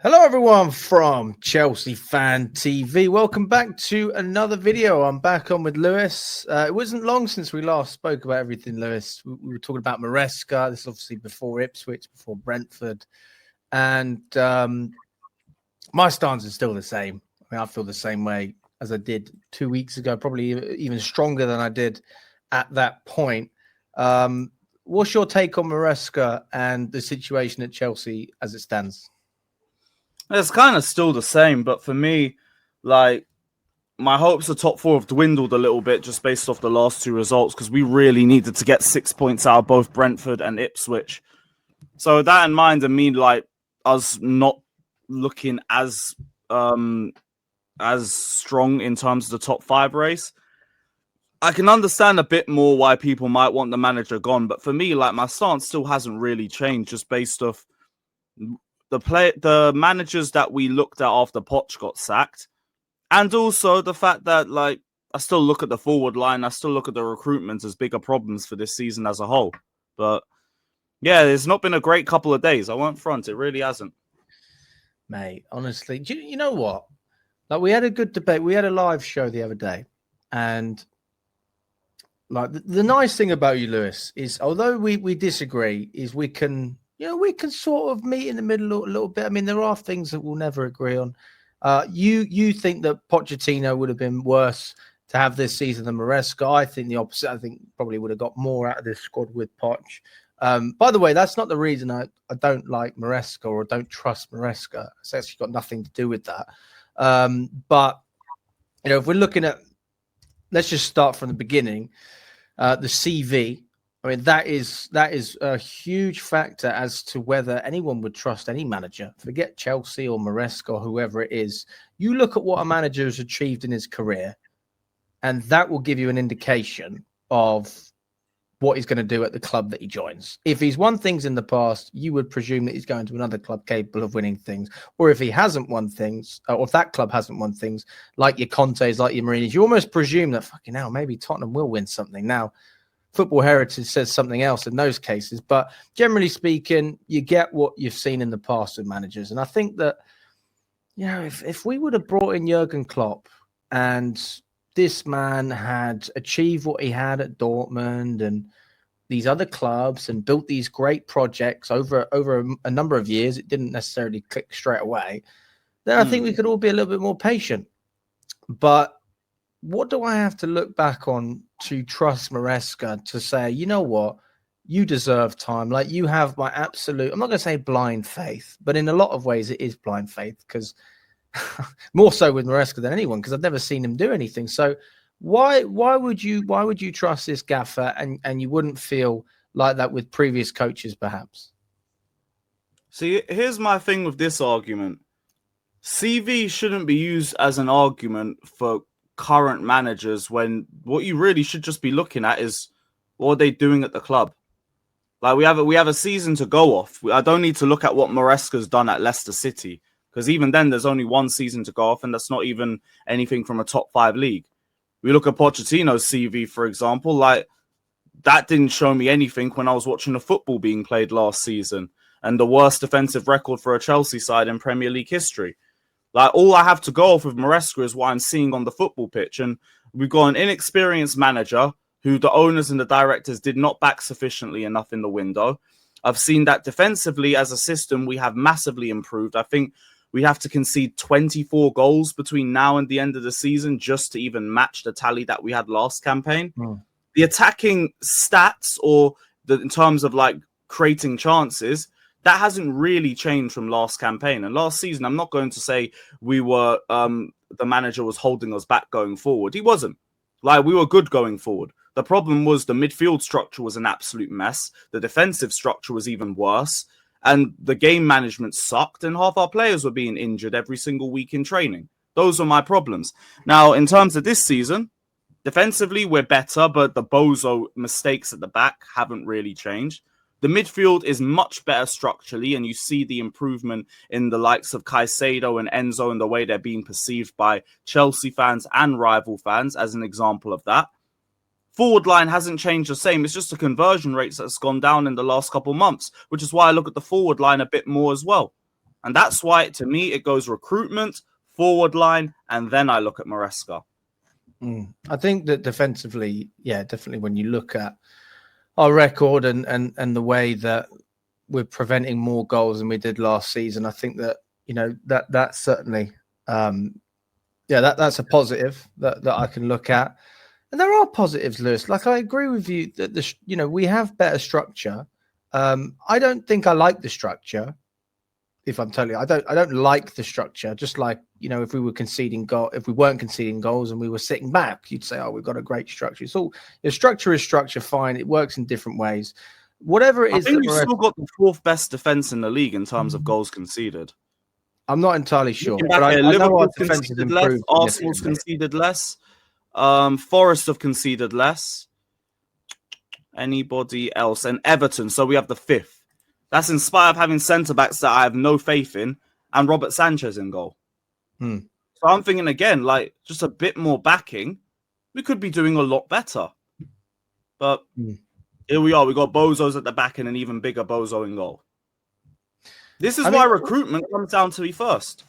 Hello everyone from Chelsea Fan TV. Welcome back to another video. I'm back on with Lewis. It wasn't long since we last spoke about everything, Lewis. We were talking about Maresca. This is obviously before Ipswich, before Brentford. And my stance is still the same. I mean, I feel the same way as I did 2 weeks ago, probably even stronger than I did at that point. What's your take on Maresca and the situation at Chelsea as it stands? It's kind of still the same, but for me, like, my hopes of top four have dwindled a little bit just based off the last two results because we really needed to get 6 points out of both Brentford and Ipswich. So that in mind, I mean, like, us not looking as strong in terms of the top five race, I can understand a bit more why people might want the manager gone. But for me, like, my stance still hasn't really changed just based off the managers that we looked at after Poch got sacked, and also the fact that, like, I still look at the forward line, I still look at the recruitment as bigger problems for this season as a whole. But yeah, it's not been a great couple of days. I won't front; it really hasn't. Mate, honestly, you know what? Like, we had a good debate. We had a live show the other day, and like the nice thing about you, Lewis, is although we disagree, is we can sort of meet in the middle a little bit. I mean, there are things that we'll never agree on. You think that Pochettino would have been worse to have this season than Maresca. I think the opposite. I think probably would have got more out of this squad with Poch. By the way, that's not the reason I don't like Maresca or don't trust Maresca. It's actually got nothing to do with that. But if we're looking at, let's just start from the beginning. The CV. I mean, that is a huge factor as to whether anyone would trust any manager. Forget Chelsea or Maresca or whoever it is. You look at what a manager has achieved in his career, and that will give you an indication of what he's going to do at the club that he joins. If he's won things in the past, you would presume that he's going to another club capable of winning things. Or if he hasn't won things, or if that club hasn't won things, like your Contes, like your Mourinho's, you almost presume that, fucking hell, maybe Tottenham will win something. Now, Football Heritage says something else in those cases, but generally speaking, you get what you've seen in the past with managers. And I think that, if we would have brought in Jurgen Klopp and this man had achieved what he had at Dortmund and these other clubs and built these great projects over a number of years, it didn't necessarily click straight away, then I think we could all be a little bit more patient. But what do I have to look back on to trust Maresca to say, you know what, you deserve time? Like, you have my absolute, I'm not going to say blind faith, but in a lot of ways it is blind faith, because more so with Maresca than anyone, because I've never seen him do anything. So why would you trust this gaffer and you wouldn't feel like that with previous coaches, perhaps? See, here's my thing with this argument. CV shouldn't be used as an argument for current managers when what you really should just be looking at is what are they doing at the club. Like, we have a season to go off. I don't need to look at what Moresca's done at Leicester City, because even then there's only one season to go off, and that's not even anything from a top 5 league. We look at Pochettino's CV, for example, like, that didn't show me anything when I was watching the football being played last season, and the worst defensive record for a Chelsea side in Premier League history. Like, all I have to go off with Maresca is what I'm seeing on the football pitch. And we've got an inexperienced manager who the owners and the directors did not back sufficiently enough in the window. I've seen that defensively as a system, we have massively improved. I think we have to concede 24 goals between now and the end of the season just to even match the tally that we had last campaign. The attacking stats, or in terms of, like, creating chances, that hasn't really changed from last campaign. And last season, I'm not going to say we were, the manager was holding us back going forward. He wasn't. Like, we were good going forward. The problem was the midfield structure was an absolute mess. The defensive structure was even worse. And the game management sucked. And half our players were being injured every single week in training. Those are my problems. Now, in terms of this season, defensively, we're better, but the bozo mistakes at the back haven't really changed. The midfield is much better structurally, and you see the improvement in the likes of Caicedo and Enzo and the way they're being perceived by Chelsea fans and rival fans as an example of that. Forward line hasn't changed the same. It's just the conversion rates that's gone down in the last couple of months, which is why I look at the forward line a bit more as well. And that's why, to me, it goes recruitment, forward line, and then I look at Maresca. I think that defensively, definitely when you look at our record and the way that we're preventing more goals than we did last season, I think that, that's certainly, that's a positive that I can look at. And there are positives, Lewis. Like, I agree with you that we have better structure. I don't think I like the structure. If I'm totally, I don't like the structure. Just like, if we weren't conceding goals and we were sitting back, you'd say, "Oh, we've got a great structure." So the structure is structure, fine. It works in different ways. Whatever it is, I think we've still got the 4th best defense in the league in terms of goals conceded. I'm not entirely sure, Looking but back I here, know our Liverpool defense has conceded less, improved. Arsenal's conceded less, Forest have conceded less. Anybody else? And Everton. So we have the 5th. That's in spite of having centre-backs that I have no faith in and Robert Sanchez in goal. So I'm thinking again, like, just a bit more backing, we could be doing a lot better. But here we are. We got bozos at the back and an even bigger bozo in goal. This is why recruitment comes down to me first.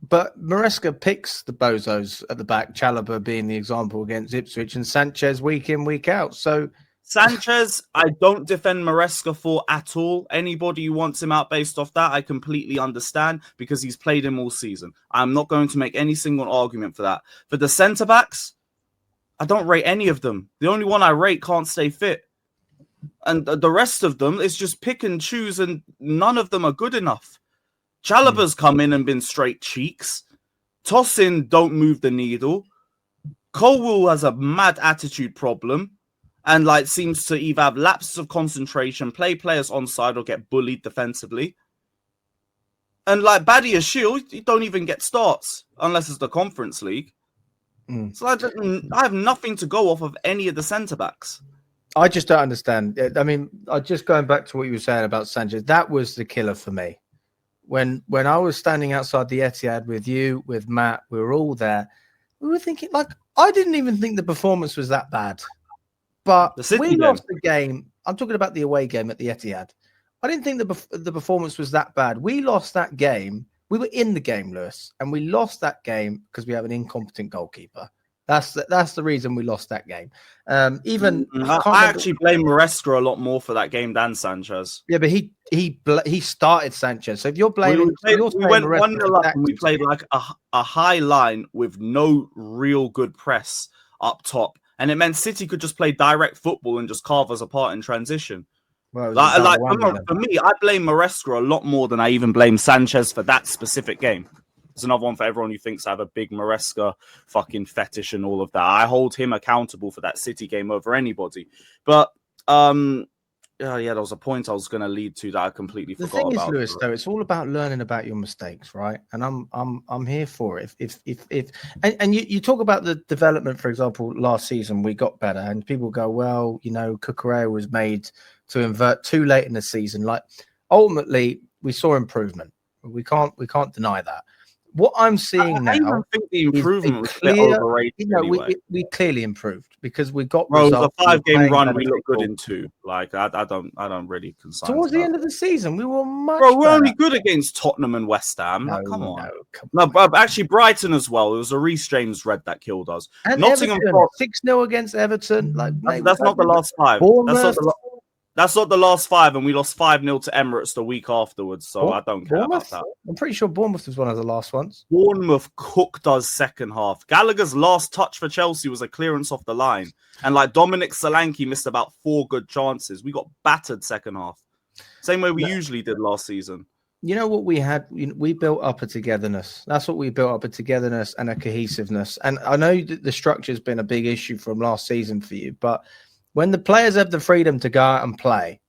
But Maresca picks the bozos at the back, Chalobah being the example against Ipswich, and Sanchez week in, week out. So Sanchez, I don't defend Maresca for at all. Anybody who wants him out based off that, I completely understand because he's played him all season. I'm not going to make any single argument for that. For the centre-backs, I don't rate any of them. The only one I rate can't stay fit. And the rest of them is just pick and choose, and none of them are good enough. Chalobah's come in and been straight cheeks. Tosin don't move the needle. Colwell has a mad attitude problem. And like seems to either have lapses of concentration, play players onside, or get bullied defensively. And like Badia Shield, you don't even get starts unless it's the Conference League. So I have nothing to go off of any of the centre backs. I just don't understand. I mean, just going back to what you were saying about Sanchez, that was the killer for me. When I was standing outside the Etihad with you, with Matt, we were all there. We were thinking, like, I didn't even think the performance was that bad. But we lost the game. I'm talking about the away game at the Etihad. I didn't think the performance was that bad. We lost that game. We were in the game, Lewis, and we lost that game because we have an incompetent goalkeeper. That's the reason we lost that game. I actually blame Maresca a lot more for that game than Sanchez. Yeah, but he started Sanchez. So if you're blaming, we went 1-0 up and we played like a high line with no real good press up top. And it meant City could just play direct football and just carve us apart in transition. Well, for me, I blame Maresca a lot more than I even blame Sanchez for that specific game. It's another one for everyone who thinks I have a big Maresca fucking fetish and all of that. I hold him accountable for that City game over anybody. But there was a point I was going to lead to that I completely forgot about. The thing is, Lewis, though, it's all about learning about your mistakes, right? And I'm here for it. And you talk about the development, for example, last season we got better, and people go, well, Cucurella was made to invert too late in the season. Like, ultimately, we saw improvement. We can't deny that. What I'm seeing now, I don't think the improvement was overrated. We clearly improved because we got results. It was a 5-game run. We looked good in 2. Like I don't really concern. Towards the end of the season, we were much. We're only good against Tottenham and West Ham. Come on. Actually, Brighton as well. It was a Reece James red that killed us. And Nottingham 6-0 against Everton. That's not the last 5. That's not the last 5, and we lost 5-0 to Emirates the week afterwards, so I don't care about that. I'm pretty sure Bournemouth was one of the last ones. Bournemouth cooked us second half. Gallagher's last touch for Chelsea was a clearance off the line, and like Dominic Solanke missed about 4 good chances. We got battered second half. Same way we usually did last season. You know what we had? We built up a togetherness. That's what we built up, a togetherness and a cohesiveness. And I know that the structure has been a big issue from last season for you, but when the players have the freedom to go out and play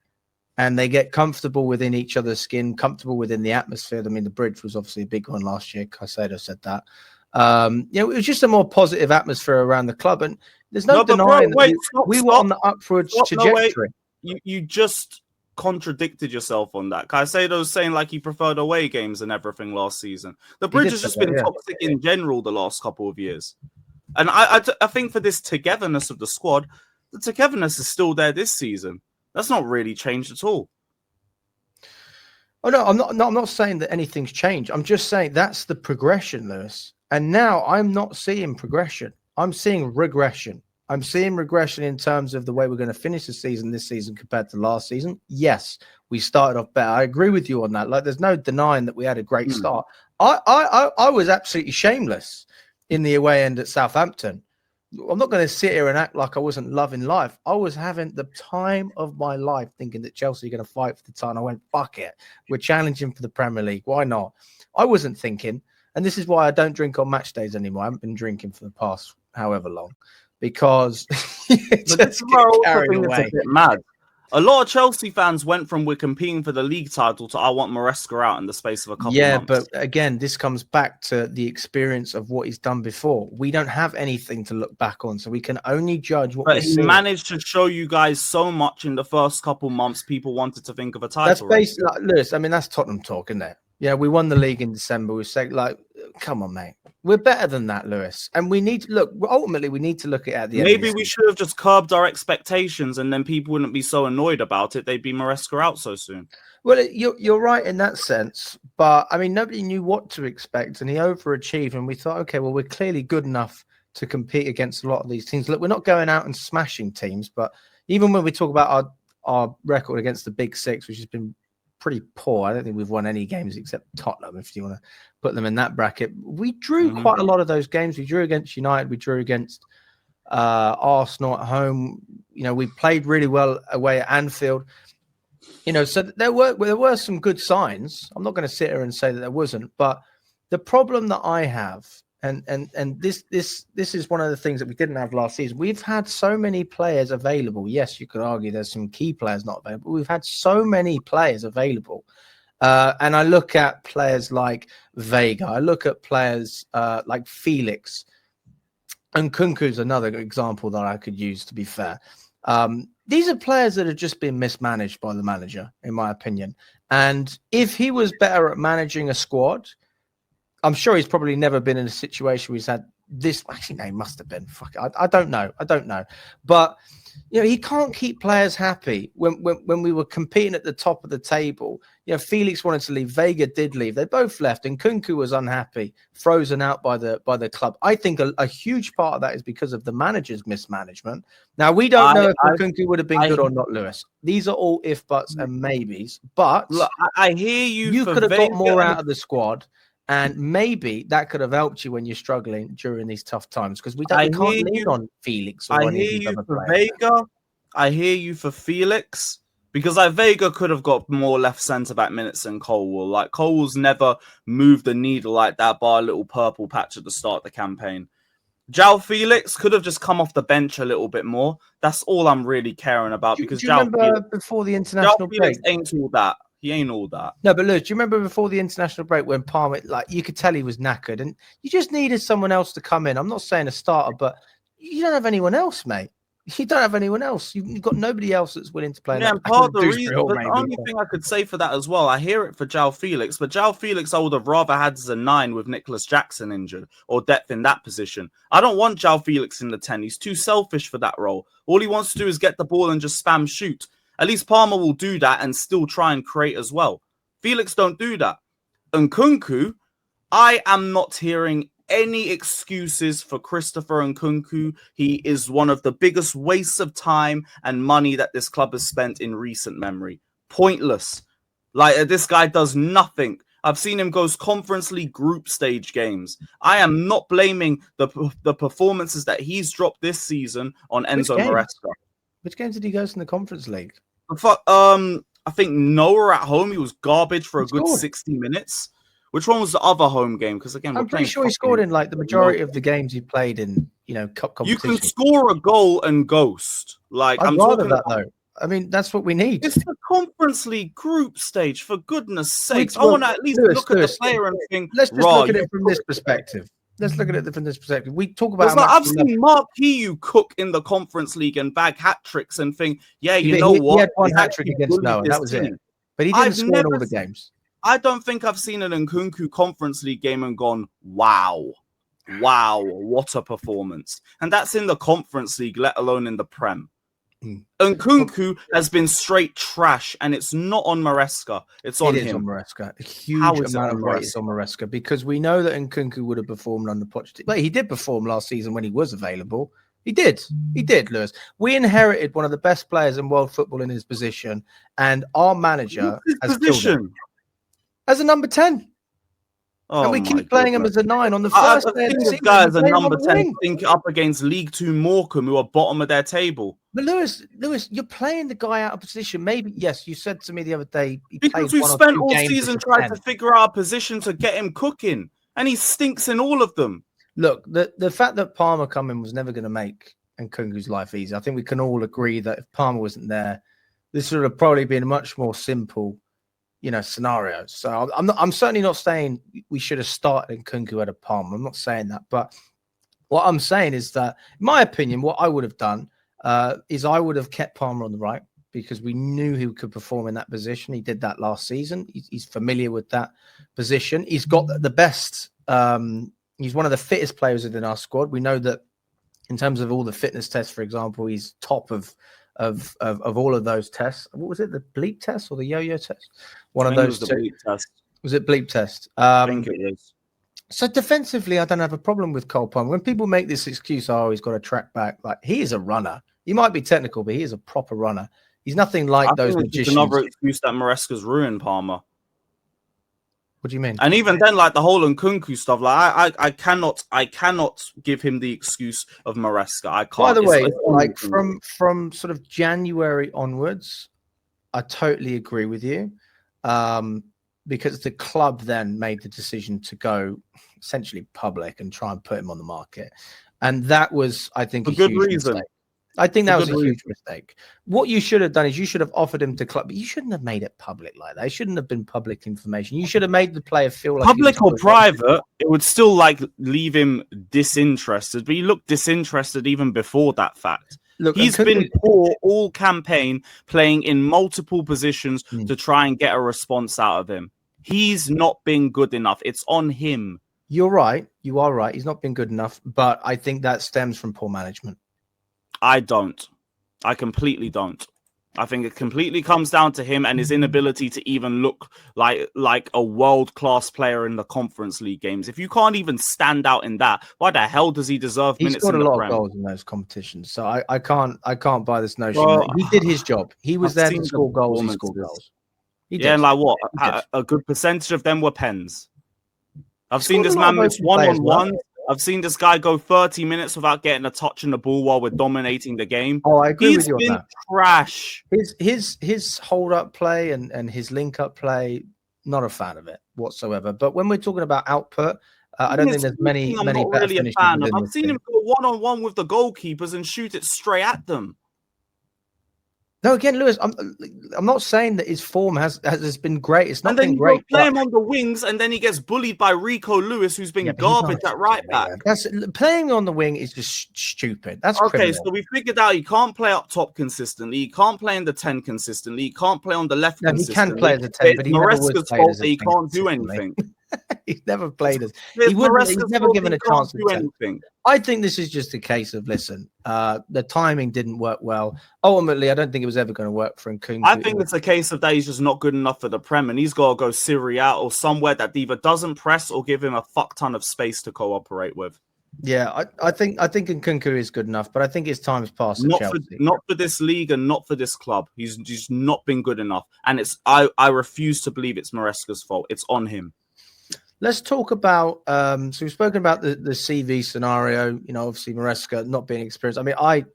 and they get comfortable within each other's skin, comfortable within the atmosphere. I mean, the bridge was obviously a big one last year. Caicedo said that. It was just a more positive atmosphere around the club. And there's no denying that we were on the upwards trajectory. You just contradicted yourself on that. Caicedo's saying like he preferred away games and everything last season. The bridge has just been toxic in general the last couple of years. And I think for this togetherness of the squad, the togetherness is still there this season. That's not really changed at all. Oh no, I'm not saying that anything's changed. I'm just saying that's the progression, Lewis. And now I'm not seeing progression. I'm seeing regression. I'm seeing regression in terms of the way we're going to finish the season this season compared to last season. Yes, we started off better. I agree with you on that. Like, there's no denying that we had a great start. I was absolutely shameless in the away end at Southampton. I'm not going to sit here and act like I wasn't loving life. I was having the time of my life thinking that Chelsea are going to fight for the title. I went, fuck it. We're challenging for the Premier League. Why not? I wasn't thinking, and this is why I don't drink on match days anymore. I haven't been drinking for the past however long because you just get carried away. It's a bit mad. A lot of Chelsea fans went from we're competing for the league title to I want Maresca out in the space of a couple months. But again, this comes back to the experience of what he's done before. We don't have anything to look back on, so we can only judge what we see. But he managed to show you guys so much in the first couple months. People wanted to think of a title. That's basically, like, Lewis, I mean, that's Tottenham talk, isn't it? Yeah, we won the league in December. We say, like, come on, mate. We're better than that, Lewis. And we need to look, ultimately, we need to look at the end. Maybe we should have just curbed our expectations and then people wouldn't be so annoyed about it. They'd be Maresca out so soon. Well, you're right in that sense. But, I mean, nobody knew what to expect. And he overachieved. And we thought, okay, well, we're clearly good enough to compete against a lot of these teams. Look, we're not going out and smashing teams. But even when we talk about our record against the Big Six, which has been pretty poor. I don't think we've won any games except Tottenham, if you want to put them in that bracket. We drew quite a lot of those games. We drew against United. We drew against Arsenal at home. You know, we played really well away at Anfield. You know, so there were some good signs. I'm not going to sit here and say that there wasn't. But the problem that I have, and this is one of the things that we didn't have last season. We've had so many players available. Yes, you could argue there's some key players not available. We've had so many players available. And I look at players like Vega. I look at players like Felix. And Nkunku's another example that I could use, to be fair. These are players that have just been mismanaged by the manager, in my opinion. And if he was better at managing a squad, I'm sure he's probably never been in a situation where he's had this. Actually, no, he must have been. Fuck it. I don't know. But, you know, he can't keep players happy. When we were competing at the top of the table, you know, Felix wanted to leave. Vega did leave. They both left. And Nkunku was unhappy, frozen out by the club. I think a huge part of that is because of the manager's mismanagement. Now, we don't know if Nkunku would have been good or not, Lewis. These are all if, buts, and maybes. But look, I hear you. You could have got more out of the squad. And maybe that could have helped you when you're struggling during these tough times, because we can't lean on Felix. I hear you for Vega. I hear you for Felix, because Vega could have got more left centre back minutes than Colwell. Like, Colwell's never moved the needle like that, bar a little purple patch at the start of the campaign. João Felix could have just come off the bench a little bit more. That's all I'm really caring about. Because do you remember before the international break? Felix ain't all that. He ain't all that. No, but look, do you remember before the international break when Palmer, like, you could tell he was knackered and you just needed someone else to come in? I'm not saying a starter, but you don't have anyone else, mate. You don't have anyone else. You've got nobody else that's willing to play. Yeah, and part of the reason, the only thing I could say for that as well, I hear it for João Felix, but João Felix I would have rather had as a 9 with Nicholas Jackson injured or depth in that position. I don't want João Felix in the 10. He's too selfish for that role. All he wants to do is get the ball and just spam shoot. At least Palmer will do that and still try and create as well. Felix don't do that. And Nkunku, I am not hearing any excuses for Christopher Nkunku. He is one of the biggest wastes of time and money that this club has spent in recent memory. Pointless. Like, this guy does nothing. I've seen him go Conference League group stage games. I am not blaming the performances that he's dropped this season on Enzo Maresca. Which games did he go in the Conference League? I think Noah at home, he was garbage for a good 60 minutes. Which one was the other home game? Because again, I'm pretty sure he scored in like the majority of the games he played in, you know, cup competition. You can score a goal and ghost. Like, I'm talking about that though. I mean, that's what we need. It's the Conference League group stage, for goodness sakes. I want to at least look at the player and think, let's just look at it from this perspective. Let's look at it from this perspective. We talk about. I've seen Mark Hugh cook in the Conference League and bag hat tricks and think, yeah, you know what? He had one hat trick against Noah. That was it. But he didn't score in all the games. I don't think I've seen an Nkunku Conference League game and gone, wow, what a performance. And that's in the Conference League, let alone in the Prem. Nkunku has been straight trash, and it's not on Maresca. It's on It is him. on Maresca. A huge is it amount on of weight is on Maresca because we know that Nkunku would have performed under Pochettino. But he did perform last season when he was available. He did, Lewis. We inherited one of the best players in world football in his position, and our manager has killed him as a number 10. Oh, and we keep playing him as a 9 on the first day of the season. Guys, a number 10 think up against League Two Morecambe, who are bottom of their table. But Lewis, you're playing the guy out of position. Maybe, yes, you said to me the other day because we've spent all season trying to figure out a position to get him cooking, and he stinks in all of them. Look, the fact that Palmer coming was never going to make Nkunku's life easy. I think we can all agree that if Palmer wasn't there, this would have probably been a much more simple, scenario. So I'm certainly not saying we should have started Nkunku at a Palmer. I'm not saying that, but what I'm saying is that, in my opinion, what I would have done is I would have kept Palmer on the right because we knew he could perform in that position. He did that last season. He's familiar with that position. He's got the best. He's one of the fittest players within our squad. We know that in terms of all the fitness tests, for example, he's top of all of those tests. What was it? The bleep test or the yo-yo test? One of those two. Bleep test. Was it bleep test? I think it is. So defensively, I don't have a problem with Cole Palmer. When people make this excuse, oh, he's got to track back. Like, he is a runner. He might be technical, but he is a proper runner. He's nothing like those magicians. Another excuse that Maresca's ruined Palmer. What do you mean? And even then, like the whole Nkunku stuff, like I cannot give him the excuse of Maresca. I can't. By the way, like from sort of January onwards, I totally agree with you. Because the club then made the decision to go essentially public and try and put him on the market. And that was, I think, a good reason. Mistake. I think that was a huge mistake. What you should have done is you should have offered him to club, but you shouldn't have made it public like that. It shouldn't have been public information. You should have made the player feel like public or private. It would still like leave him disinterested, but he looked disinterested even before that fact. Look, he's been poor all campaign, playing in multiple positions to try and get a response out of him. He's not been good enough. It's on him. You're right. You are right. He's not been good enough, but I think that stems from poor management. I don't. I completely don't. I think it completely comes down to him and his inability to even look like a world-class player in the Conference League games. If you can't even stand out in that, why the hell does he deserve minutes in the Prem? He's got a lot of goals in those competitions, so I can't buy this notion. Well, he did his job. He was there to score goals. He scored goals. Yeah, and like what? A good percentage of them were pens. I've seen this man miss one-on-one. I've seen this guy go 30 minutes without getting a touch in the ball while we're dominating the game. Oh, I agree with you on that. Trash. His hold-up play and his link-up play, not a fan of it whatsoever. But when we're talking about output, I don't think there's many better finishers. I've seen him go one-on-one with the goalkeepers and shoot it straight at them. No, again, Lewis, I'm not saying that his form has been great. It's not been great. And then you play him on the wings, and then he gets bullied by Rico Lewis, who's been garbage at right back. Playing on the wing is just stupid. That's okay. criminal. So we figured out he can't play up top consistently. He can't play in the 10 consistently. He can't play on the left consistently. He can play as a 10, but he never was played as a 10. He can't do anything. He's never played as. He's never given a chance to do anything. I think this is just a case of, listen, the timing didn't work well. Ultimately, I don't think it was ever going to work for Nkunku. I think it's a case of that he's just not good enough for the Prem, and he's got to go Serie A or somewhere that either doesn't press or give him a fuck ton of space to cooperate with. Yeah, I think Nkunku is good enough, but I think his time's passed at Chelsea. Not for this league and not for this club. He's just not been good enough. And I refuse to believe it's Maresca's fault. It's on him. Let's talk about so we've spoken about the CV scenario, obviously Maresca not being experienced. I mean, I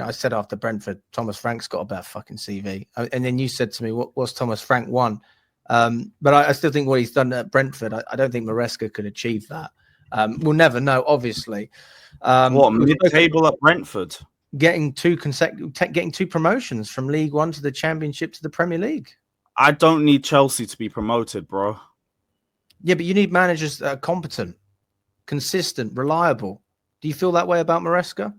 said after Brentford, Thomas Frank's got a better fucking CV. And then you said to me, what's Thomas Frank won? But I still think what he's done at Brentford, I don't think Maresca could achieve that. We'll never know, obviously. Mid-table at Brentford? Getting two promotions from League One to the Championship to the Premier League. I don't need Chelsea to be promoted, bro. Yeah, but you need managers that are competent, consistent, reliable. Do you feel that way about Maresca?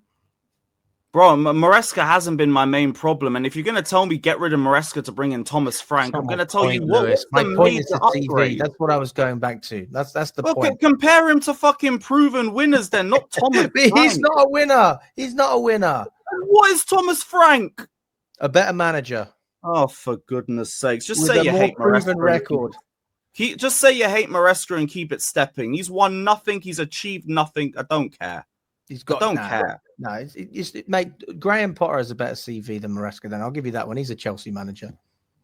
Bro, Moresca hasn't been my main problem. And if you're going to tell me get rid of Moresca to bring in Thomas Frank, I'm going to tell you what's my point is the TV. That's what I was going back to. That's the point. Compare him to fucking proven winners then, not Thomas But he's not a winner. He's not a winner. What is Thomas Frank? A better manager. Oh, for goodness sakes. Just With say a you more hate proven Maresca. record. Just say you hate Maresca and keep it stepping. He's won nothing. He's achieved nothing. I don't care. I don't care. No, mate, Graham Potter has a better CV than Maresca. Then I'll give you that one. He's a Chelsea manager.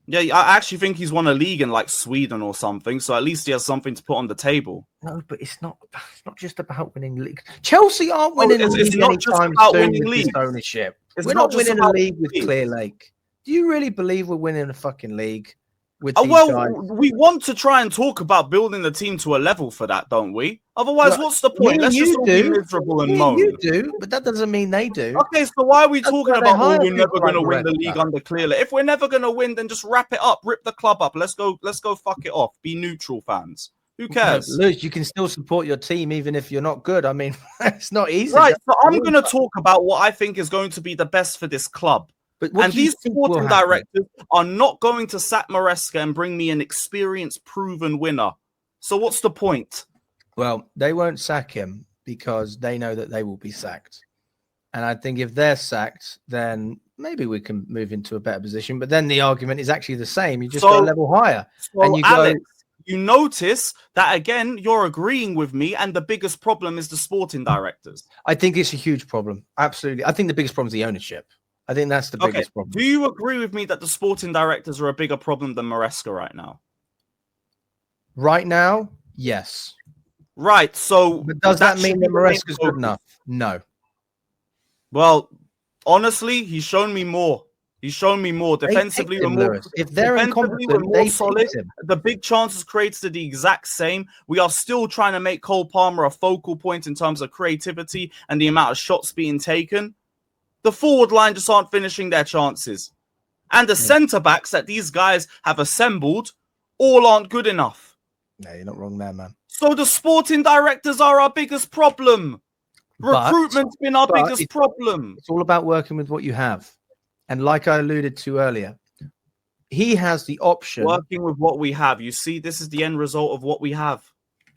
Yeah, I actually think he's won a league in like Sweden or something. So at least he has something to put on the table. No, but it's not just about winning league. Chelsea aren't winning a league anytime soon with this ownership. We're not winning a league with Clear Lake. Do you really believe we're winning a fucking league with these guys? We want to try and talk about building the team to a level for that, don't we? Otherwise, what's the point? Let's just all be miserable and moan. You do, but that doesn't mean they do. Okay, so why are we talking about we're never going to win the league under Clear Lake? If we're never going to win, then just wrap it up, rip the club up. Let's go fuck it off. Be neutral fans. Who cares? No, Lewis, you can still support your team even if you're not good. I mean, it's not easy. Right, so I'm going to talk about what I think is going to be the best for this club. And these sporting directors are not going to sack Maresca and bring me an experienced, proven winner. So what's the point? Well, they won't sack him because they know that they will be sacked. And I think if they're sacked, then maybe we can move into a better position. But then the argument is actually the same. You just go a level higher. So and Alex, you notice that, again, you're agreeing with me, and the biggest problem is the sporting directors. I think it's a huge problem. Absolutely. I think the biggest problem is the ownership. I think that's the biggest problem. Do you agree with me that the sporting directors are a bigger problem than Maresca right now? Right now, yes. Right, so... But does that mean that Maresca's good enough? No. Well, honestly, he's shown me more. He's shown me more. Defensively, we're more... If they're incompetent, they solid. The big chances created are the exact same. We are still trying to make Cole Palmer a focal point in terms of creativity and the amount of shots being taken. The forward line just aren't finishing their chances. And the centre-backs that these guys have assembled all aren't good enough. No, you're not wrong there, man. So the sporting directors are our biggest problem. Recruitment's been our biggest problem. It's all about working with what you have. And like I alluded to earlier, he has the option. Working with what we have. You see, this is the end result of what we have.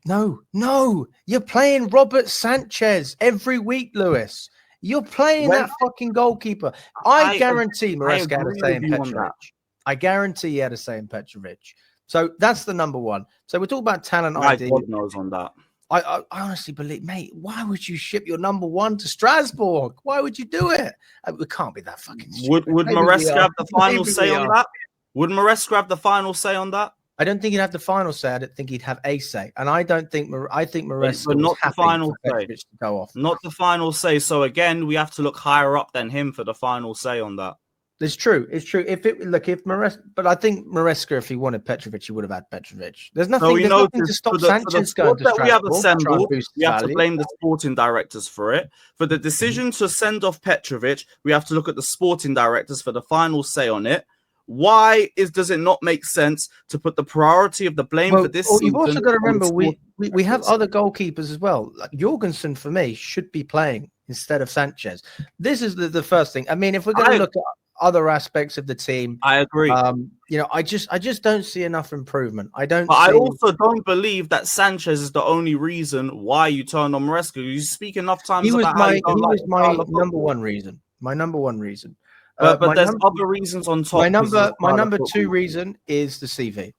No. You're playing Robert Sanchez every week, Lewis. You're playing that fucking goalkeeper. I guarantee Maresca had a say in Petrovic. I guarantee he had a say in Petrovic. So that's the number one. So we're talking about talent ID. God knows on that. I honestly believe, mate, why would you ship your number one to Strasbourg? Why would you do it? It can't be that fucking stupid. Would Maresca have the final say on that? Would Maresca have the final say on that? I don't think he'd have the final say. I don't think he'd have a say. And I think Maresca but not the final say. To go off. Not the final say. So again, we have to look higher up than him for the final say on that. It's true. If Maresca, but I think Maresca, if he wanted Petrovic, he would have had Petrovic. There's nothing to stop Sanchez going to Strasbourg. We have assembled, we have to blame the sporting directors for it. For the decision to send off Petrovic, we have to look at the sporting directors for the final say on it. Why does it not make sense to put the priority of the blame for this season? You've also got to remember we have other goalkeepers as well. Like Jorgensen, for me, should be playing instead of Sanchez. This is the first thing. I mean, if we're going to look at other aspects of the team, I agree. I just don't see enough improvement. I also don't believe that Sanchez is the only reason why you turned on Maresca. You speak enough times about how he was my number one reason. My number one reason. But there's other reasons on top. My number two reason is the CV.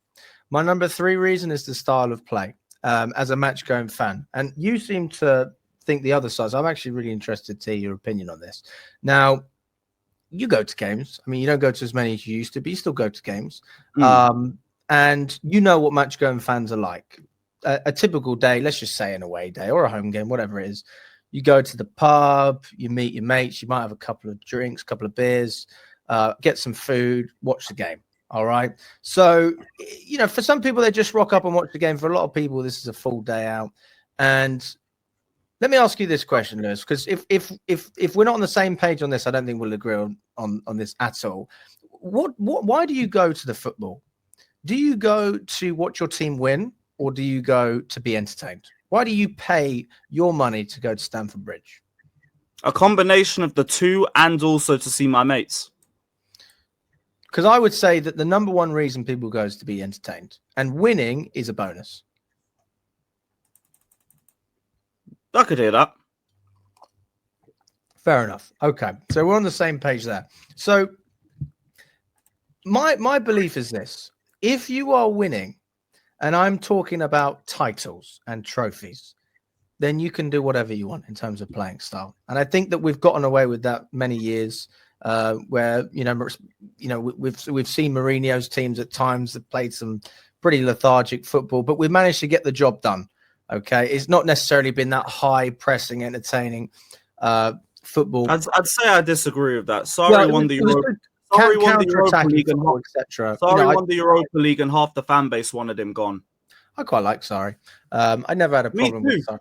My number three reason is the style of play. As a match-going fan, and you seem to think the other side. So I'm actually really interested to hear your opinion on this. Now, you go to games. I mean, you don't go to as many as you used to, but you still go to games. And you know what match-going fans are like. A typical day, let's just say an away day or a home game, whatever it is. You go to the pub, you meet your mates, you might have a couple of drinks, a couple of beers, get some food, watch the game. All right. So, for some people, they just rock up and watch the game. For a lot of people, this is a full day out. And let me ask you this question, Lewis, because if we're not on the same page on this, I don't think we'll agree on this at all. Why do you go to the football? Do you go to watch your team win, or do you go to be entertained? Why do you pay your money to go to Stamford Bridge? A combination of the two, and also to see my mates. Because I would say that the number one reason people go is to be entertained, and winning is a bonus. I could hear that. Fair enough. Okay, so we're on the same page there. So my belief is this: if you are winning, and I'm talking about titles and trophies, then you can do whatever you want in terms of playing style. And I think that we've gotten away with that many years, where we've seen Mourinho's teams at times that played some pretty lethargic football, but we've managed to get the job done. Okay, it's not necessarily been that high pressing, entertaining football. I'd say I disagree with that. Sorry, won the Europa. Sorry, won the Europa League, etc. Sorry, won the Europa League, and half the fan base wanted him gone. I quite like Sarri. I never had a problem with Sarri.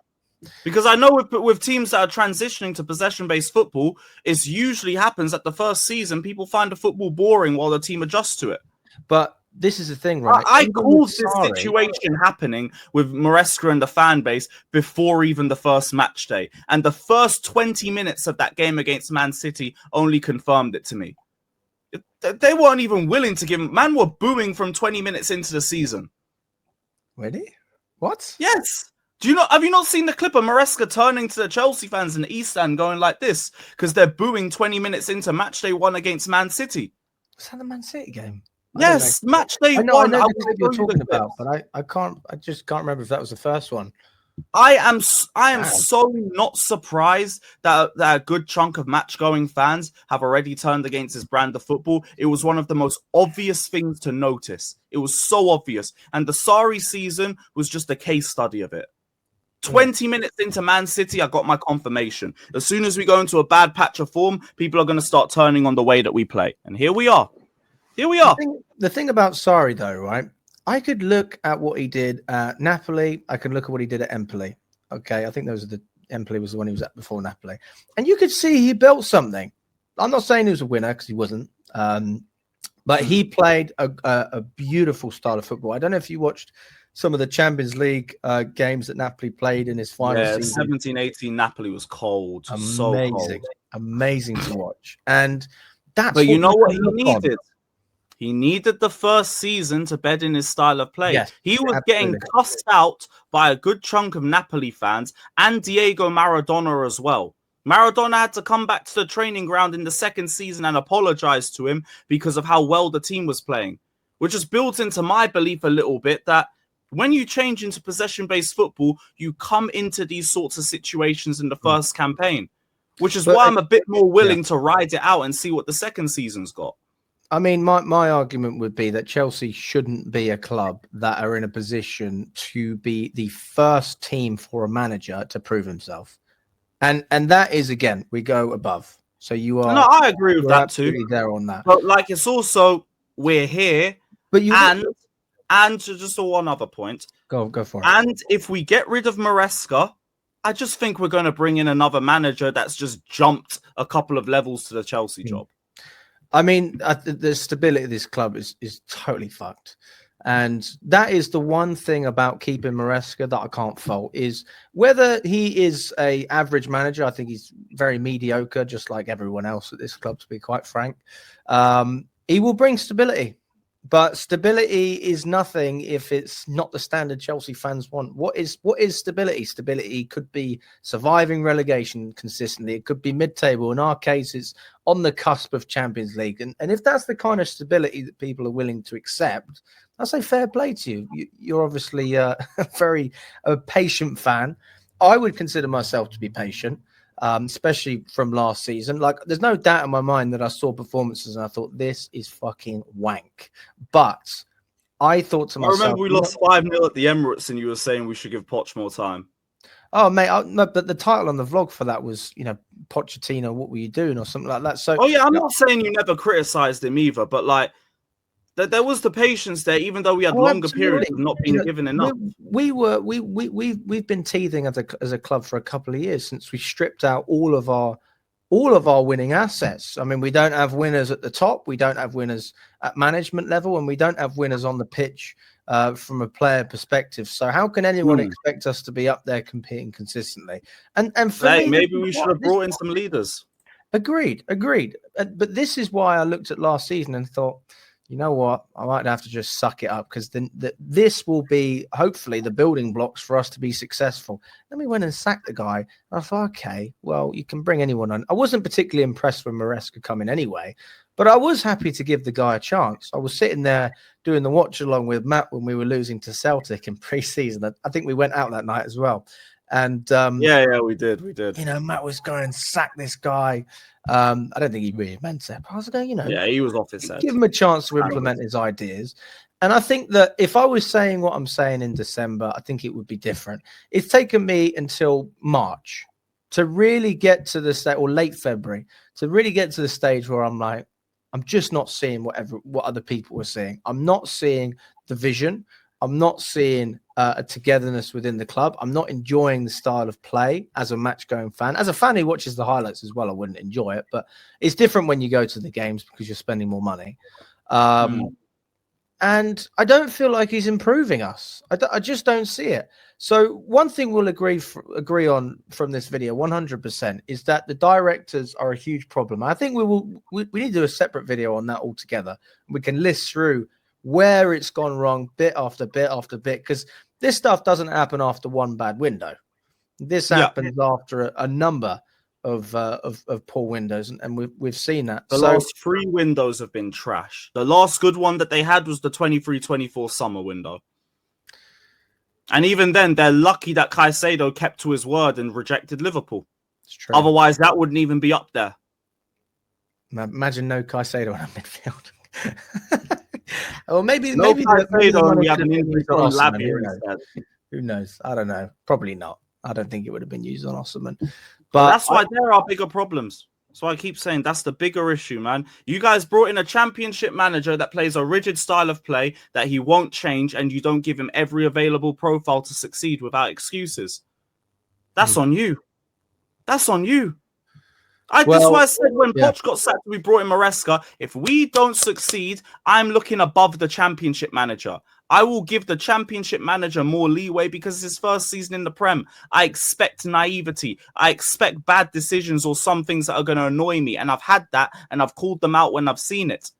Because I know with teams that are transitioning to possession-based football, it usually happens that the first season people find the football boring while the team adjusts to it. But this is the thing, right? I called this situation happening with Maresca and the fan base before even the first match day. And the first 20 minutes of that game against Man City only confirmed it to me. They weren't even willing to give him. Man were booing from 20 minutes into the season. Really? What? Yes. Have you not seen the clip of Maresca turning to the Chelsea fans in the East End going like this? Because they're booing 20 minutes into match day 1 against Man City. Was that the Man City game? Yes, match day 1. I know the clip you're talking about, but I just can't remember if that was the first one. I am so not surprised that a good chunk of match-going fans have already turned against this brand of football. It was one of the most obvious things to notice. It was so obvious. And the Sarri season was just a case study of it. 20 minutes into Man City, I got my confirmation. As soon as we go into a bad patch of form, people are going to start turning on the way that we play. And here we are. Here we are. The thing about Sarri, though, right? I could look at what he did at Napoli. I could look at what he did at Empoli. Okay, I think Empoli was the one he was at before Napoli. And you could see he built something. I'm not saying he was a winner because he wasn't. But he played a beautiful style of football. I don't know if you watched some of the Champions League games that Napoli played in his final season. 17-18 Napoli was cold. Amazing. So cold. Amazing to watch. And that's But you know what he needed? He needed the first season to bed in his style of play. Yes, he was getting cussed out by a good chunk of Napoli fans and Diego Maradona as well. Maradona had to come back to the training ground in the second season and apologize to him because of how well the team was playing, which is built into my belief a little bit that when you change into possession-based football, you come into these sorts of situations in the first campaign, which is why I'm a bit more willing to ride it out and see what the second season's got. I mean, my argument would be that Chelsea shouldn't be a club that are in a position to be the first team for a manager to prove himself. And that is, again, we go above. So you are... No, I agree with that too. There on that. But like, it's also, we're here. But you... And just one other point. Go for it. And if we get rid of Moresca, I just think we're going to bring in another manager that's just jumped a couple of levels to the Chelsea job. I mean, the stability of this club is totally fucked. And that is the one thing about keeping Maresca that I can't fault, is whether he is a average manager. I think he's very mediocre, just like everyone else at this club, to be quite frank. He will bring stability. But stability is nothing if it's not the standard Chelsea fans want. What is stability? Stability could be surviving relegation consistently. It could be mid-table. In our case, it's on the cusp of Champions League. And if that's the kind of stability that people are willing to accept, I say fair play to you. You're obviously a very patient fan. I would consider myself to be patient. Especially from last season. Like, there's no doubt in my mind that I saw performances and I thought, this is fucking wank. But I thought to myself... I remember we lost 5-0 at the Emirates and you were saying we should give Poch more time. Oh, mate, no, but the title on the vlog for that was, Pochettino, what were you doing, or something like that. So, I'm not saying you never criticised him either, but like, there was the patience there, even though we had longer periods of not being given enough. We've been teething as a club for a couple of years since we stripped out all of our winning assets. I mean, we don't have winners at the top, we don't have winners at management level, and we don't have winners on the pitch from a player perspective. So how can anyone expect us to be up there competing consistently? And for me, maybe we should have brought in some leaders. Agreed. But this is why I looked at last season and thought, you know what? I might have to just suck it up because then this will be hopefully the building blocks for us to be successful. Then we went and sacked the guy. And I thought, okay, well, you can bring anyone on. I wasn't particularly impressed with Maresca coming anyway, but I was happy to give the guy a chance. I was sitting there doing the watch along with Matt when we were losing to Celtic in pre-season. I think we went out that night as well. And yeah, we did. You know, Matt was going, sack this guy. I don't think he really meant it. But I was going, you know, yeah, he was off his head. Give him a chance to implement his ideas. And I think that if I was saying what I'm saying in December, I think it would be different. It's taken me until March to really get to the state, or late February, to really get to the stage where I'm like, I'm just not seeing what other people were seeing. I'm not seeing the vision. I'm not seeing a togetherness within the club. I'm not enjoying the style of play as a match-going fan. As a fan who watches the highlights as well, I wouldn't enjoy it. But it's different when you go to the games because you're spending more money. And I don't feel like he's improving us. I just don't see it. So one thing we'll agree on from this video 100% is that the directors are a huge problem. I think we need to do a separate video on that altogether. We can list through where it's gone wrong bit after bit after bit, because this stuff doesn't happen after one bad window. This happens after a number of poor windows, and we've seen that. The last 3 windows have been trash. The last good one that they had was the 23-24 summer window. And even then, they're lucky that Caicedo kept to his word and rejected Liverpool. It's true. Otherwise, that wouldn't even be up there. Imagine no Caicedo in our midfield. Or maybe we have an injury on Osman. Who knows? I don't know. Probably not. I don't think it would have been used on Osman. But that's why there are bigger problems. So I keep saying that's the bigger issue, man. You guys brought in a championship manager that plays a rigid style of play that he won't change, and you don't give him every available profile to succeed without excuses. That's on you. That's on you. That's why I said when Poch got sacked, we brought in Maresca. If we don't succeed, I'm looking above the championship manager. I will give the championship manager more leeway because it's his first season in the Prem. I expect naivety. I expect bad decisions or some things that are going to annoy me. And I've had that, and I've called them out when I've seen it.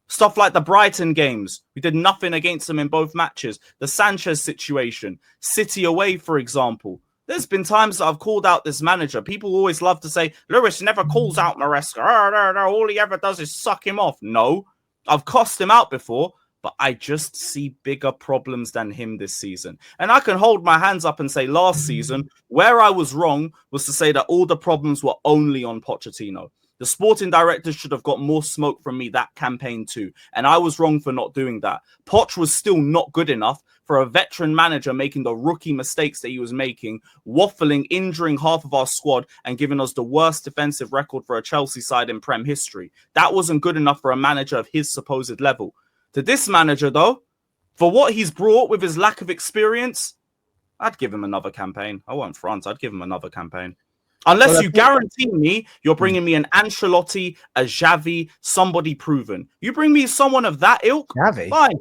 Stuff like the Brighton games. We did nothing against them in both matches. The Sanchez situation. City away, for example. There's been times that I've called out this manager. People always love to say, Lewis never calls out Maresca. All he ever does is suck him off. No, I've cost him out before, but I just see bigger problems than him this season. And I can hold my hands up and say last season, where I was wrong was to say that all the problems were only on Pochettino. The sporting directors should have got more smoke from me that campaign too. And I was wrong for not doing that. Poch was still not good enough for a veteran manager making the rookie mistakes that he was making, waffling, injuring half of our squad, and giving us the worst defensive record for a Chelsea side in Prem history. That wasn't good enough for a manager of his supposed level. To this manager, though, for what he's brought with his lack of experience, I'd give him another campaign. I won't front. I'd give him another campaign. Unless you guarantee me you're bringing me an Ancelotti, a Xavi, somebody proven. You bring me someone of that ilk, Xavi? Fine.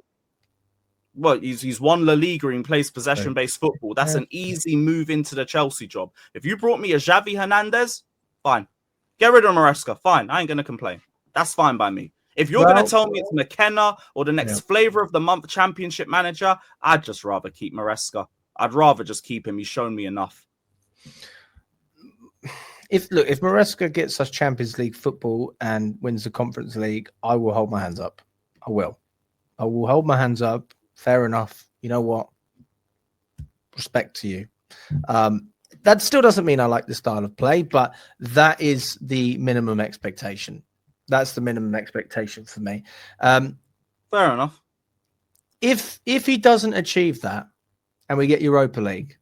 Well, he's won La Liga and plays possession-based football. That's an easy move into the Chelsea job. If you brought me a Xavi Hernandez, fine. Get rid of Maresca, fine. I ain't going to complain. That's fine by me. If you're going to tell me it's McKenna or the next flavor of the month championship manager, I'd just rather keep Maresca. I'd rather just keep him. He's shown me enough. If Moresca gets us Champions League football and wins the Conference League, I will hold my hands up. I will hold my hands up. Fair enough. You know what? Respect to you. That still doesn't mean I like the style of play, but that is the minimum expectation. That's the minimum expectation for me. Fair enough. If he doesn't achieve that and we get Europa League,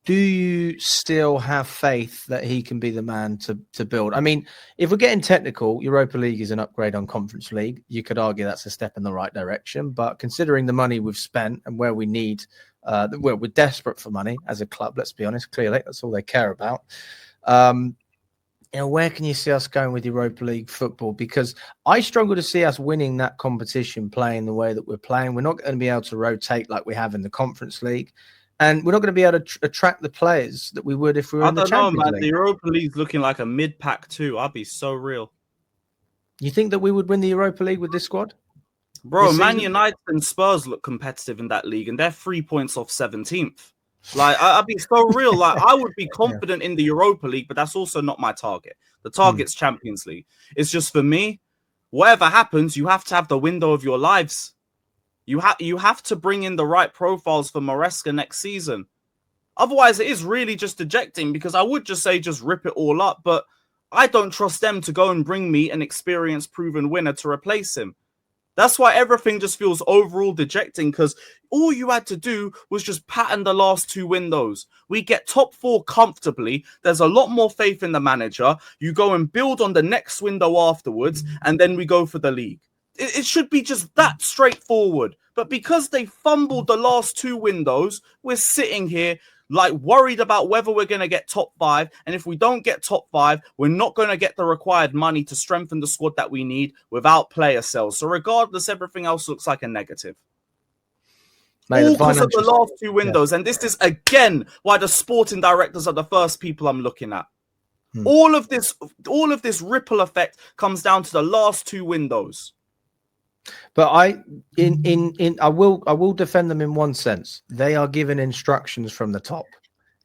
do you still have faith that he can be the man to build? I mean, if we're getting technical, Europa League is an upgrade on Conference League. You could argue that's a step in the right direction. But considering the money we've spent and where we need, we're desperate for money as a club, let's be honest. Clearly, that's all they care about. Where can you see us going with Europa League football? Because I struggle to see us winning that competition playing the way that we're playing. We're not going to be able to rotate like we have in the Conference League. And we're not going to be able to attract the players that we would if we were in the Champions League. The Europa League's looking like a mid-pack too. I'll be so real. You think that we would win the Europa League with this squad? Bro, This Man season? United and Spurs look competitive in that league, and they're 3 points off 17th. Like, I'll be so real. Like, I would be confident in the Europa League, but that's also not my target. The target's Champions League. It's just for me, whatever happens, you have to have the window of your lives. You have to bring in the right profiles for Maresca next season. Otherwise, it is really just dejecting, because I would just say just rip it all up, but I don't trust them to go and bring me an experienced, proven winner to replace him. That's why everything just feels overall dejecting, because all you had to do was just pattern the last 2 windows. We get top 4 comfortably. There's a lot more faith in the manager. You go and build on the next window afterwards, and then we go for the league. It should be just that straightforward. But because they fumbled the last 2 windows, we're sitting here like worried about whether we're going to get top 5. And if we don't get top 5, we're not going to get the required money to strengthen the squad that we need without player sales. So regardless, everything else looks like a negative. Mate, all because of the last 2 windows. Yeah. And this is, again, why the sporting directors are the first people I'm looking at. All of this ripple effect comes down to the last 2 windows. But I will defend them in one sense. They are given instructions from the top,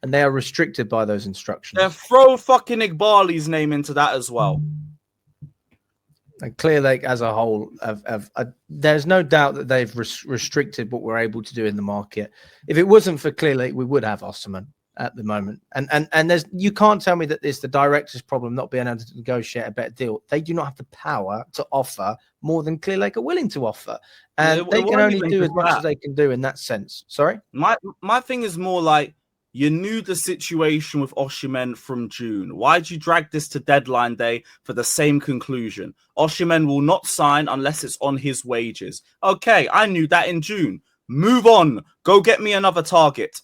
and they are restricted by those instructions. Then throw fucking Igbali's name into that as well. And Clear Lake as a whole, there's no doubt that they've restricted what we're able to do in the market. If it wasn't for Clear Lake, we would have Osterman at the moment. And there's, you can't tell me that it's the director's problem not being able to negotiate a better deal. They do not have the power to offer more than Clear Lake are willing to offer. And they can only do as much as they can do in that sense. Sorry? My thing is more like, you knew the situation with Osimhen from June. Why'd you drag this to deadline day for the same conclusion? Osimhen will not sign unless it's on his wages. Okay, I knew that in June. Move on. Go get me another target.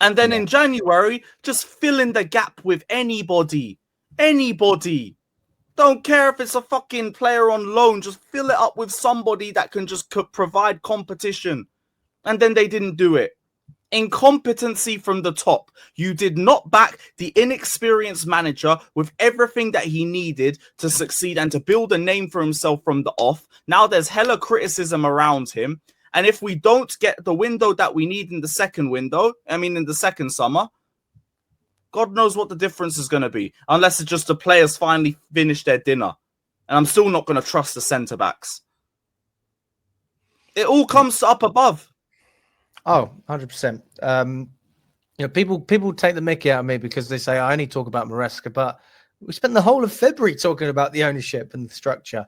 And then in January, just fill in the gap with anybody. Anybody. Don't care if it's a fucking player on loan. Just fill it up with somebody that can just provide competition. And then they didn't do it. Incompetency from the top. You did not back the inexperienced manager with everything that he needed to succeed and to build a name for himself from the off. Now there's hella criticism around him. And if we don't get the window that we need in the second window, in the second summer, God knows what the difference is going to be. Unless it's just the players finally finish their dinner. And I'm still not going to trust the centre-backs. It all comes up above. Oh, 100%. People take the mickey out of me because they say I only talk about Maresca, but we spent the whole of February talking about the ownership and the structure.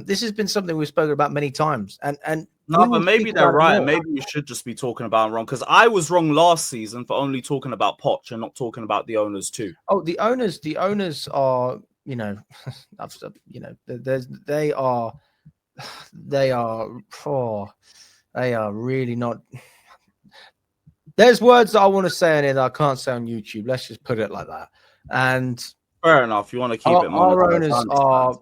This has been something we've spoken about many times. And no, but maybe they're right. Maybe we should just be talking about it wrong, because I was wrong last season for only talking about Poch and not talking about the owners too. Oh, the owners are, they are really not. There's words that I want to say in it that I can't say on YouTube. Let's just put it like that. And fair enough. You want to keep it. Our owners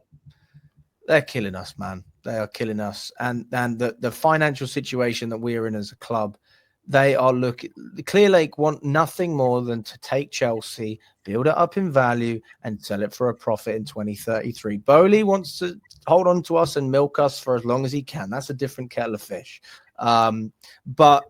they're killing us, man. They are killing us. And the financial situation that we're in as a club, they are looking. Clear Lake want nothing more than to take Chelsea, build it up in value, and sell it for a profit in 2033. Bowley wants to hold on to us and milk us for as long as he can. That's a different kettle of fish. But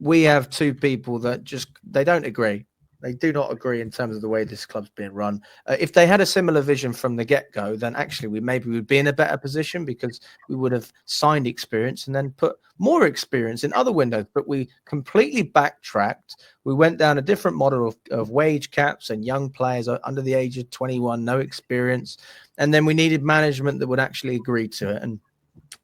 we have 2 people that they don't agree. They do not agree in terms of the way this club's being run. If they had a similar vision from the get-go, then actually we would be in a better position, because we would have signed experience and then put more experience in other windows. But we completely backtracked. We went down a different model of wage caps and young players under the age of 21, no experience. And then we needed management that would actually agree to it. And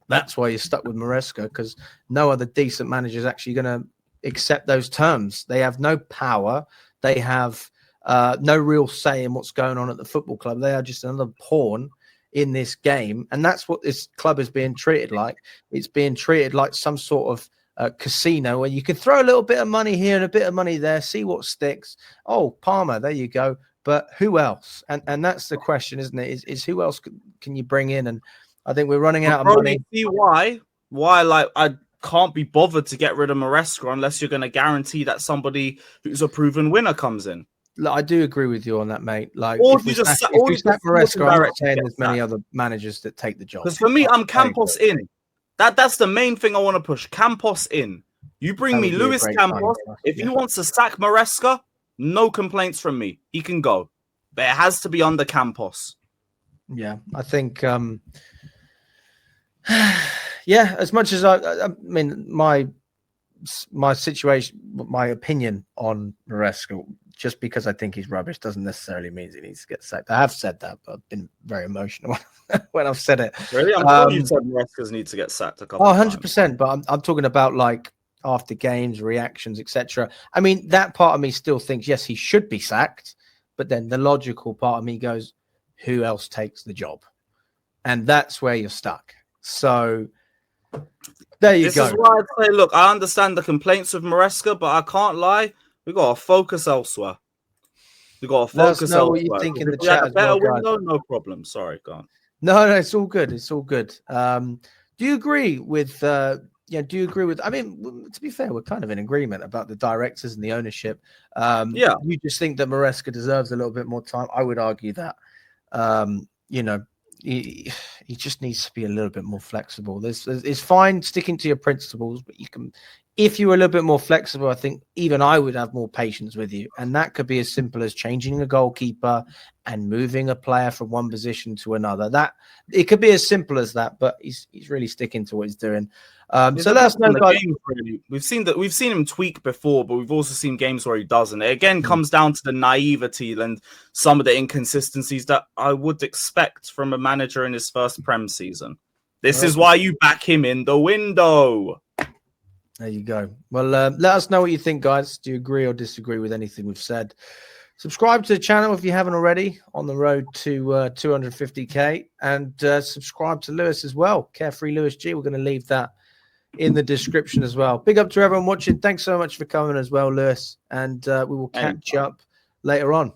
that's why you're stuck with Maresca, because no other decent manager is actually going to accept those terms. They have no power. They have no real say in what's going on at the football club. They are just another pawn in this game. And that's what this club is being treated like. It's being treated like some sort of casino where you can throw a little bit of money here and a bit of money there, see what sticks. Oh, Palmer, there you go. But who else? And that's the question, isn't it? Is who else can you bring in? And I think we're running out of money. You see why like I can't be bothered to get rid of Maresca unless you're going to guarantee that somebody who's a proven winner comes in. look, I do agree with you on that, mate. Like, Or if you we just sack, or if we you sack just Maresca, I'm not direct saying get there's many sacked. other managers that take the job. Because for me, I'm I agree. Campos in. That's the main thing I want to push. Campos in. You bring That me would be a Luis great Campos. signing. If Yeah. he wants to sack Maresca, no complaints from me. He can go. But it has to be under Campos. Yeah, I think yeah, as much as I mean, my situation, my opinion on Maresca, just because I think he's rubbish doesn't necessarily mean he needs to get sacked. I have said that, but I've been very emotional when I've said it. Really? I'm sure you said Maresca's need to get sacked a couple of times. 100%, but I'm talking about like after games, reactions, etc. I mean, that part of me still thinks, yes, he should be sacked, but then the logical part of me goes, who else takes the job? And that's where you're stuck. So there you go. This is why I say, look, I understand the complaints of Moresca, but I can't lie. We got to focus elsewhere. We got to focus Let us know elsewhere. what you think in the If we had chat a as better well, guys. window, no problem. Sorry, go on. No, it's all good. It's all good. Do you agree with? Yeah, do you agree with? I mean, to be fair, we're kind of in agreement about the directors and the ownership. Yeah, you just think that Maresca deserves a little bit more time. I would argue that. You know, he just needs to be a little bit more flexible. It's fine sticking to your principles, but you can, if you were a little bit more flexible, I think even I would have more patience with you. And that could be as simple as changing a goalkeeper and moving a player from one position to another. That it could be as simple as that, but he's really sticking to what he's doing. So let us know, guys. Games, really. We've seen him tweak before, but we've also seen games where he doesn't. It again comes down to the naivety and some of the inconsistencies that I would expect from a manager in his first Prem season. This is why you back him in the window. There you go. Well, let us know what you think, guys. Do you agree or disagree with anything we've said? Subscribe to the channel if you haven't already, on the road to 250k, and subscribe to Lewis as well, Carefree Lewis G. We're going to leave that in the description as well. Big up to everyone watching. Thanks so much for coming as well, Lewis, and we will catch up later on.